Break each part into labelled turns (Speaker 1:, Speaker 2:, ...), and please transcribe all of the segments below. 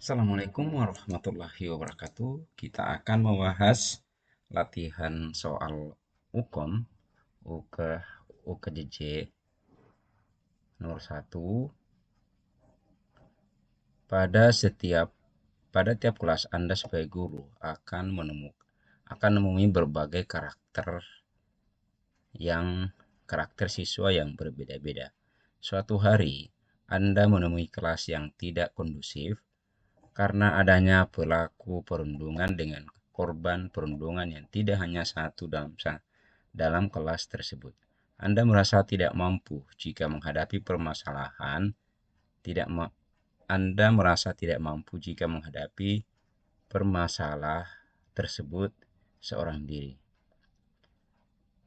Speaker 1: Assalamualaikum warahmatullahi wabarakatuh. Kita akan membahas latihan soal UKOM, UKJJ nomor 1 pada tiap kelas Anda sebagai guru akan menemui berbagai karakter siswa yang berbeda-beda. Suatu hari Anda menemui kelas yang tidak kondusif karena adanya pelaku perundungan dengan korban perundungan yang tidak hanya satu dalam kelas tersebut. Anda merasa tidak mampu jika menghadapi permasalahan, tidak ma- Anda merasa tidak mampu jika menghadapi permasalah tersebut seorang diri.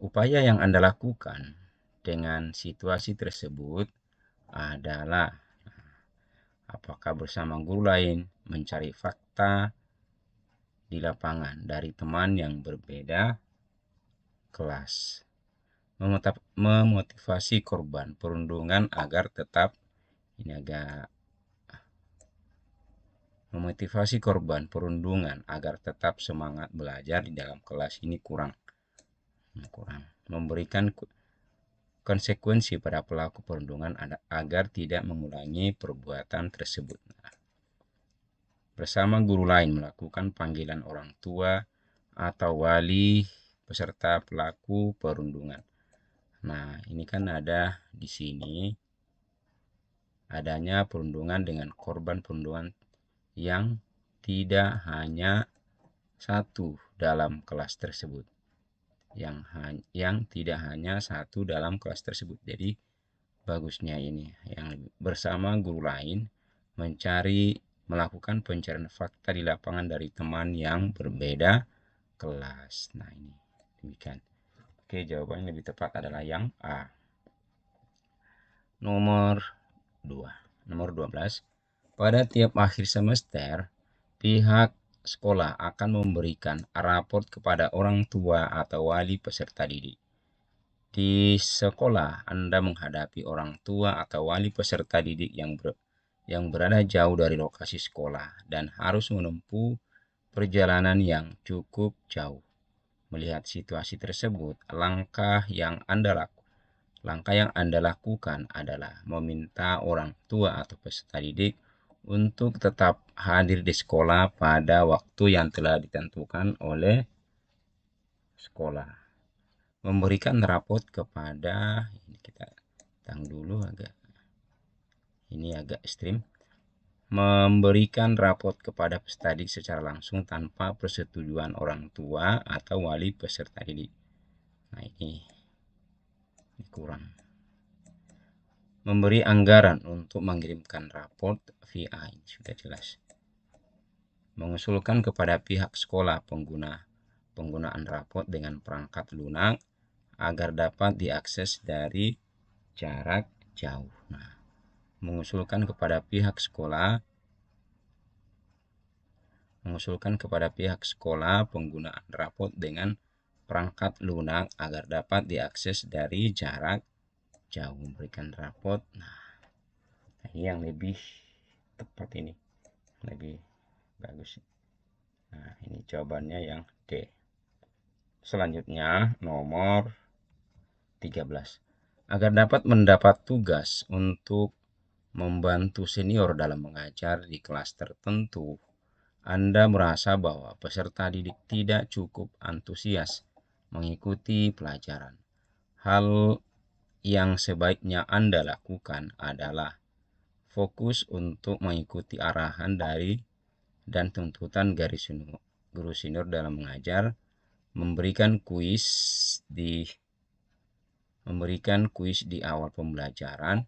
Speaker 1: Upaya yang Anda lakukan dengan situasi tersebut adalah apakah bersama guru lain mencari fakta di lapangan dari teman yang berbeda kelas, memotivasi korban perundungan agar tetap ini agak memotivasi korban perundungan agar tetap semangat belajar di dalam kelas ini kurang memberikan konsekuensi pada pelaku perundungan agar tidak mengulangi perbuatan tersebut. Bersama guru lain melakukan panggilan orang tua atau wali peserta pelaku perundungan. Nah, ini kan ada di sini adanya perundungan dengan korban perundungan yang tidak hanya satu dalam kelas tersebut. Yang tidak hanya satu dalam kelas tersebut. Jadi bagusnya ini yang bersama guru lain melakukan pencarian fakta di lapangan dari teman yang berbeda kelas. Nah, ini demikian. Oke, jawabannya lebih tepat adalah yang A. Nomor 2. Nomor 12. Pada tiap akhir semester, pihak sekolah akan memberikan raport kepada orang tua atau wali peserta didik. Di sekolah, Anda menghadapi orang tua atau wali peserta didik yang berada jauh dari lokasi sekolah dan harus menempuh perjalanan yang cukup jauh. Melihat situasi tersebut, langkah yang Anda lakukan adalah meminta orang tua atau peserta didik untuk tetap hadir di sekolah pada waktu yang telah ditentukan oleh sekolah. Memberikan raport kepada kita dulu agak ekstrim. Memberikan raport kepada peserta didik secara langsung tanpa persetujuan orang tua atau wali peserta didik. Nah, ini kurang. Memberi anggaran untuk mengirimkan raport via ini sudah jelas. Mengusulkan kepada pihak sekolah penggunaan raport dengan perangkat lunak agar dapat diakses dari jarak jauh. Nah, mengusulkan kepada pihak sekolah penggunaan raport dengan perangkat lunak agar dapat diakses dari jarak jauh. Memberikan raport. Nah, ini yang lebih tepat, ini lebih bagus. Nah, ini jawabannya yang D. Selanjutnya nomor 13. Agar dapat mendapat tugas untuk membantu senior dalam mengajar di kelas tertentu, Anda merasa bahwa peserta didik tidak cukup antusias mengikuti pelajaran. Hal yang sebaiknya Anda lakukan adalah fokus untuk mengikuti arahan dan tuntutan guru senior dalam mengajar, memberikan kuis di awal pembelajaran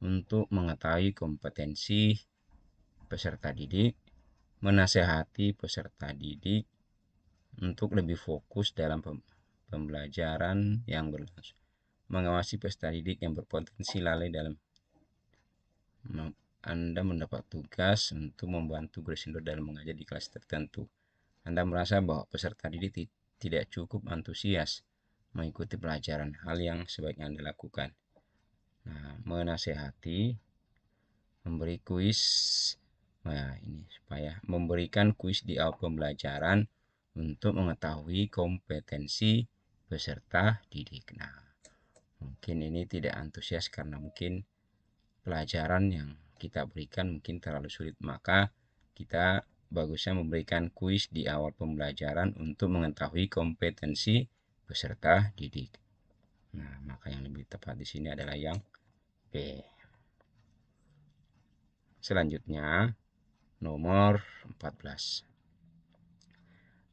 Speaker 1: untuk mengetahui kompetensi peserta didik, menasehati peserta didik untuk lebih fokus dalam pembelajaran yang berlangsung, mengawasi peserta didik yang berpotensi lalai dalam. Anda mendapat tugas untuk membantu guru senior dalam mengajar di kelas tertentu. Anda merasa bahwa peserta didik tidak cukup antusias mengikuti pelajaran. Hal yang sebaiknya Anda lakukan. Nah, menasehati, memberi kuis, Nah, ini supaya memberikan kuis di awal pembelajaran untuk mengetahui kompetensi peserta didik. Nah, mungkin ini tidak antusias karena mungkin pelajaran yang kita berikan mungkin terlalu sulit, maka kita bagusnya memberikan kuis di awal pembelajaran untuk mengetahui kompetensi peserta didik. Nah, maka yang lebih tepat di sini adalah yang B. Selanjutnya, nomor 14.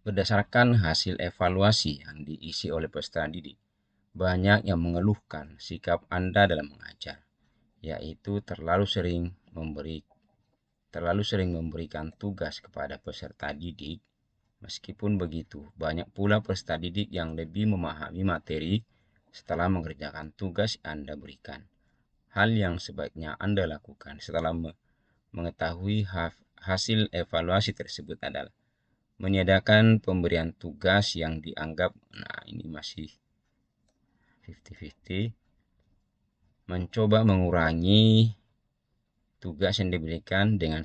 Speaker 1: Berdasarkan hasil evaluasi yang diisi oleh peserta didik, banyak yang mengeluhkan sikap Anda dalam mengajar, yaitu terlalu sering memberikan tugas kepada peserta didik. Meskipun begitu, banyak pula peserta didik yang lebih memahami materi setelah mengerjakan tugas yang Anda berikan. Hal yang sebaiknya Anda lakukan setelah mengetahui hasil evaluasi tersebut adalah menyediakan pemberian tugas yang dianggap, nah ini masih 50-50, mencoba mengurangi tugas yang diberikan dengan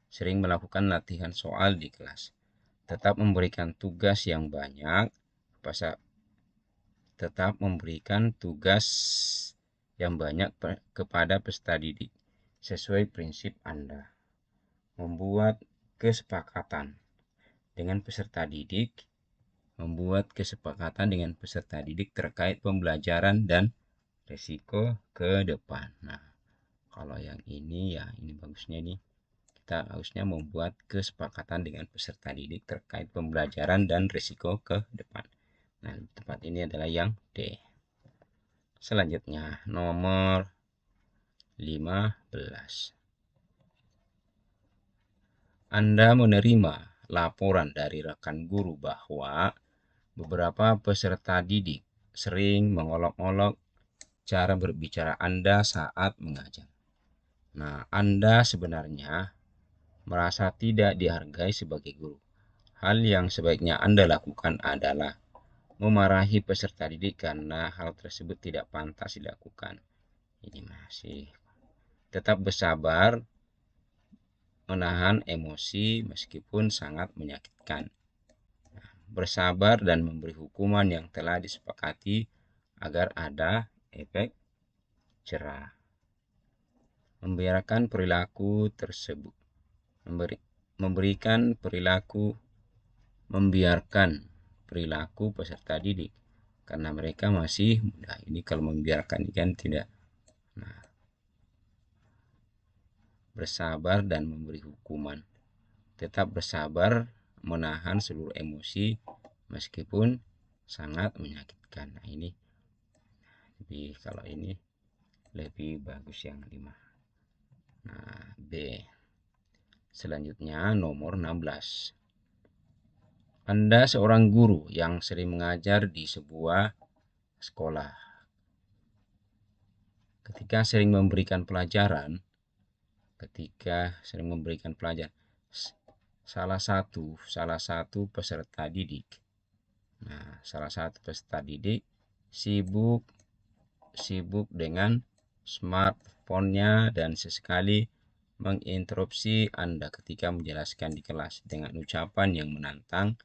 Speaker 1: sering melakukan latihan soal di kelas. Tetap memberikan tugas yang banyak, tetap memberikan tugas yang banyak kepada peserta didik sesuai prinsip Anda. Membuat kesepakatan dengan peserta didik terkait pembelajaran dan risiko ke depan. Nah, kalau yang ini ya ini bagusnya nih. Kita harusnya membuat kesepakatan dengan peserta didik terkait pembelajaran dan risiko ke depan. Nah, tempat ini adalah yang D. Selanjutnya, nomor 15. Anda menerima laporan dari rekan guru bahwa beberapa peserta didik sering mengolok-olok cara berbicara Anda saat mengajar. Nah, Anda sebenarnya merasa tidak dihargai sebagai guru. Hal yang sebaiknya Anda lakukan adalah memarahi peserta didik karena hal tersebut tidak pantas dilakukan. Ini masih tetap bersabar, menahan emosi meskipun sangat menyakitkan. Bersabar dan memberi hukuman yang telah disepakati agar ada efek jerah. Membiarkan perilaku tersebut. Membiarkan perilaku peserta didik karena mereka masih muda. Ini kalau membiarkan kan tidak. Nah, bersabar dan memberi hukuman. Tetap bersabar, menahan seluruh emosi meskipun sangat menyakitkan. Nah, ini kalau ini lebih bagus yang 5. Nah, B. Selanjutnya nomor 16. Anda seorang guru yang sering mengajar di sebuah sekolah. Ketika sering memberikan pelajaran, salah satu peserta didik. Nah, salah satu peserta didik sibuk dengan smartphone-nya dan sesekali menginterupsi Anda ketika menjelaskan di kelas dengan ucapan yang menantang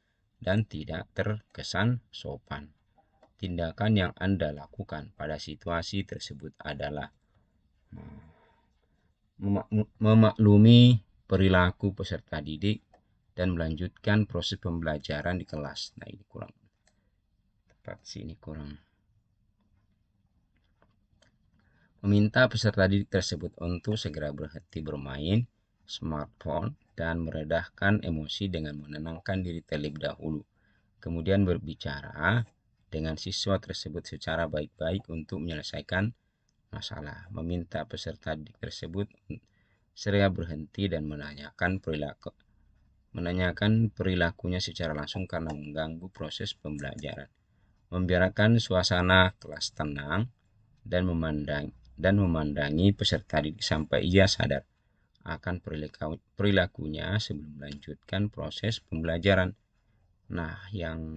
Speaker 1: dan tidak terkesan sopan. Tindakan yang Anda lakukan pada situasi tersebut adalah memaklumi perilaku peserta didik dan melanjutkan proses pembelajaran di kelas. Nah, ini kurang tepat sih, ini kurang. Meminta peserta didik tersebut untuk segera berhenti bermain smartphone dan meredahkan emosi dengan menenangkan diri terlebih dahulu. Kemudian berbicara dengan siswa tersebut secara baik-baik untuk menyelesaikan masalah. Meminta peserta didik tersebut segera berhenti dan menanyakan perilakunya secara langsung karena mengganggu proses pembelajaran. Membiarkan suasana kelas tenang dan memandangi peserta didik sampai ia sadar akan perilakunya sebelum melanjutkan proses pembelajaran. Nah, yang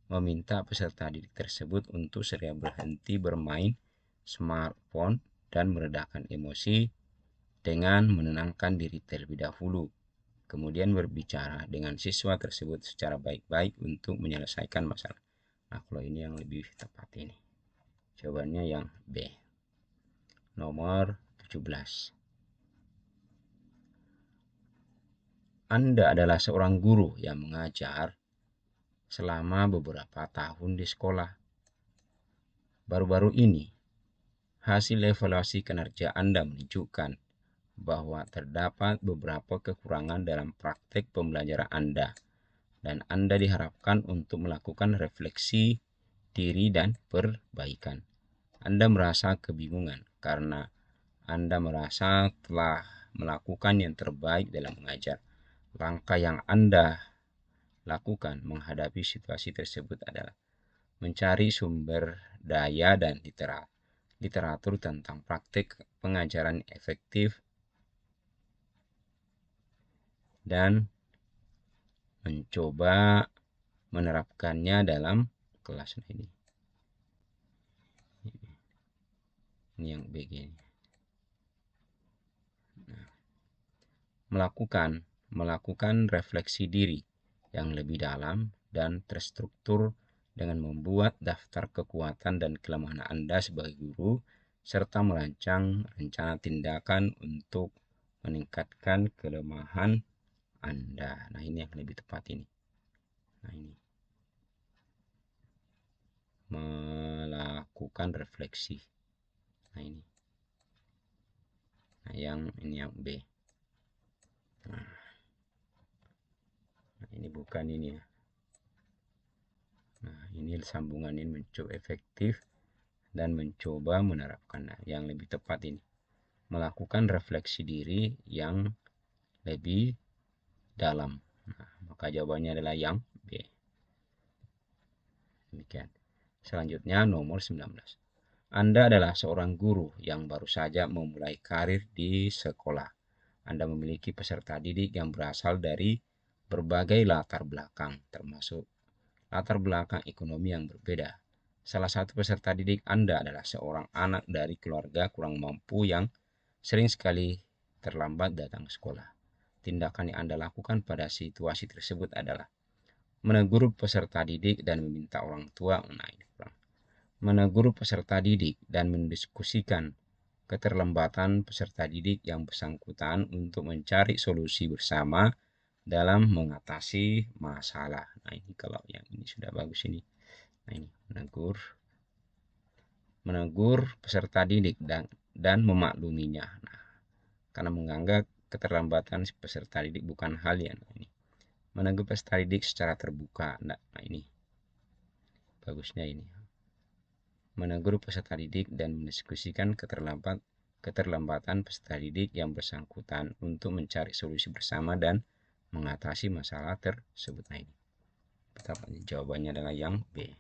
Speaker 1: meminta peserta didik tersebut untuk segera berhenti bermain smartphone dan meredakan emosi dengan menenangkan diri terlebih dahulu, kemudian berbicara dengan siswa tersebut secara baik-baik untuk menyelesaikan masalah. Nah, kalau ini yang lebih tepat ini. Jawabannya yang B. Nomor 17. Anda adalah seorang guru yang mengajar selama beberapa tahun di sekolah. Baru-baru ini, hasil evaluasi kinerja Anda menunjukkan bahwa terdapat beberapa kekurangan dalam praktek pembelajaran Anda, dan Anda diharapkan untuk melakukan refleksi diri dan perbaikan. Anda merasa kebingungan karena Anda merasa telah melakukan yang terbaik dalam mengajar. Langkah yang Anda lakukan menghadapi situasi tersebut adalah mencari sumber daya dan literatur tentang praktik pengajaran efektif dan mencoba menerapkannya dalam kelas. Ini yang begini. Melakukan refleksi diri yang lebih dalam dan terstruktur dengan membuat daftar kekuatan dan kelemahan Anda sebagai guru, serta merancang rencana tindakan untuk meningkatkan kelemahan Anda. Nah, ini yang lebih tepat ini. Nah, ini. Melakukan refleksi. Nah, ini. Nah, ini yang B. Nah, ini bukan ini ya. Nah, ini sambungan ini mencoba efektif dan mencoba menerapkan. Nah, yang lebih tepat ini melakukan refleksi diri yang lebih dalam. Nah, maka jawabannya adalah yang B. Demikian. Selanjutnya nomor 19. Anda adalah seorang guru yang baru saja memulai karir di sekolah. Anda memiliki peserta didik yang berasal dari berbagai latar belakang, termasuk latar belakang ekonomi yang berbeda. Salah satu peserta didik Anda adalah seorang anak dari keluarga kurang mampu yang sering sekali terlambat datang ke sekolah. Tindakan yang Anda lakukan pada situasi tersebut adalah menegur peserta didik dan meminta orang tua menegur peserta didik dan mendiskusikan keterlambatan peserta didik yang bersangkutan untuk mencari solusi bersama dalam mengatasi masalah. Nah, ini kalau yang ini sudah bagus ini. Nah, ini menegur peserta didik dan memakluminya. Nah, karena menganggap keterlambatan peserta didik bukan hal yang ini. Menegur peserta didik secara terbuka. Nah, ini bagusnya ini. Menegur peserta didik dan mendiskusikan keterlambatan peserta didik yang bersangkutan untuk mencari solusi bersama dan mengatasi masalah tersebut. Nah, ini. Jawabannya adalah yang B.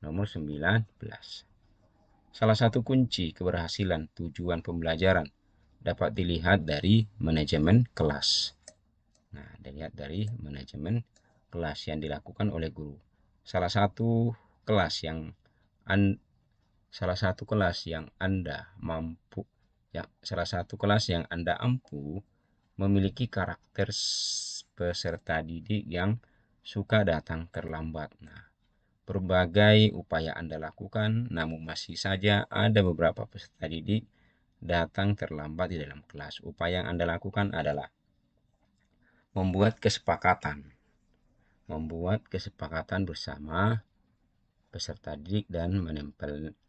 Speaker 1: Nomor 19. Salah satu kunci keberhasilan tujuan pembelajaran dapat dilihat dari manajemen kelas. Nah, dilihat dari manajemen kelas yang dilakukan oleh guru. Salah satu kelas yang Anda ampu memiliki karakter peserta didik yang suka datang terlambat. Nah, berbagai upaya Anda lakukan, namun masih saja ada beberapa peserta didik datang terlambat di dalam kelas. Upaya yang Anda lakukan adalah membuat kesepakatan bersama peserta didik dan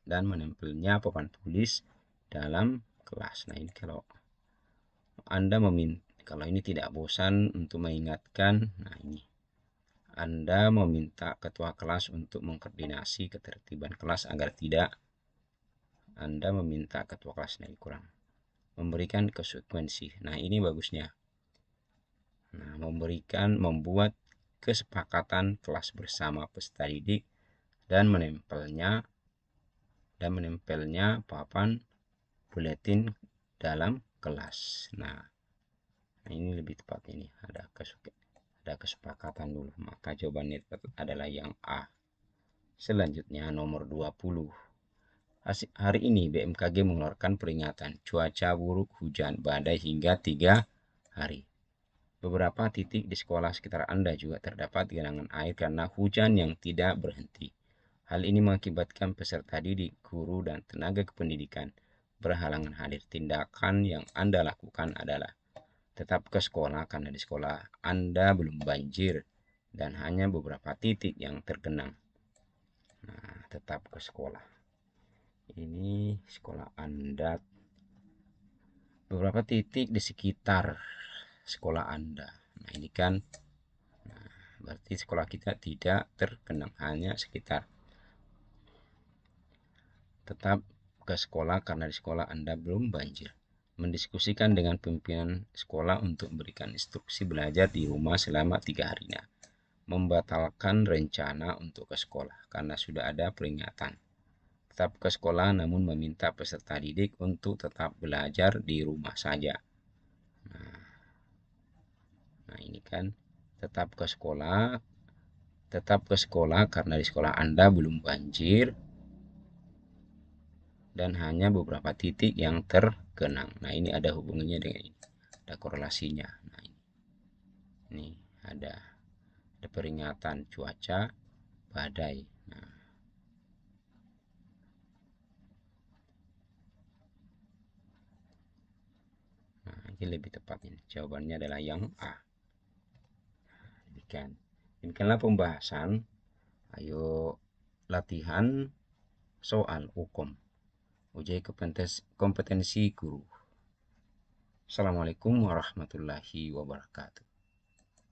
Speaker 1: menempelnya papan tulis dalam kelas. Nah, ini kalau ini tidak bosan untuk mengingatkan, nah ini Anda meminta ketua kelas untuk mengkoordinasi ketertiban kelas agar tidak Anda meminta ketua kelas memberikan konsekuensi. Nah, ini bagusnya. Nah, membuat kesepakatan kelas bersama peserta didik dan menempelnya papan buletin dalam kelas. Nah, ini lebih tepat ini. Ada kesepakatan dulu. Maka jawabannya adalah yang A. Selanjutnya nomor 20. Hari ini BMKG mengeluarkan peringatan cuaca buruk, hujan, badai hingga 3 hari. Beberapa titik di sekolah sekitar Anda juga terdapat genangan air karena hujan yang tidak berhenti. Hal ini mengakibatkan peserta didik, guru, dan tenaga kependidikan berhalangan hadir. Tindakan yang Anda lakukan adalah tetap ke sekolah karena di sekolah Anda belum banjir dan hanya beberapa titik yang tergenang. Nah, tetap ke sekolah. Ini sekolah Anda, beberapa titik di sekitar sekolah Anda. Nah, ini kan berarti sekolah kita tidak tergenang, hanya sekitar. Tetap ke sekolah karena di sekolah Anda belum banjir. Mendiskusikan dengan pimpinan sekolah untuk memberikan instruksi belajar di rumah selama 3 harinya. Membatalkan rencana untuk ke sekolah karena sudah ada peringatan. Tetap ke sekolah namun meminta peserta didik untuk tetap belajar di rumah saja. Nah, ini kan tetap ke sekolah karena di sekolah Anda belum banjir dan hanya beberapa titik yang tergenang. Nah, ini ada hubungannya dengan ini. Ada korelasinya. Nah, ini ada peringatan cuaca badai. Nah, ini lebih tepat ini. Jawabannya adalah yang A. Demikianlah pembahasan. Ayo latihan soal hukum. Uji kompetensi guru. Assalamualaikum warahmatullahi wabarakatuh.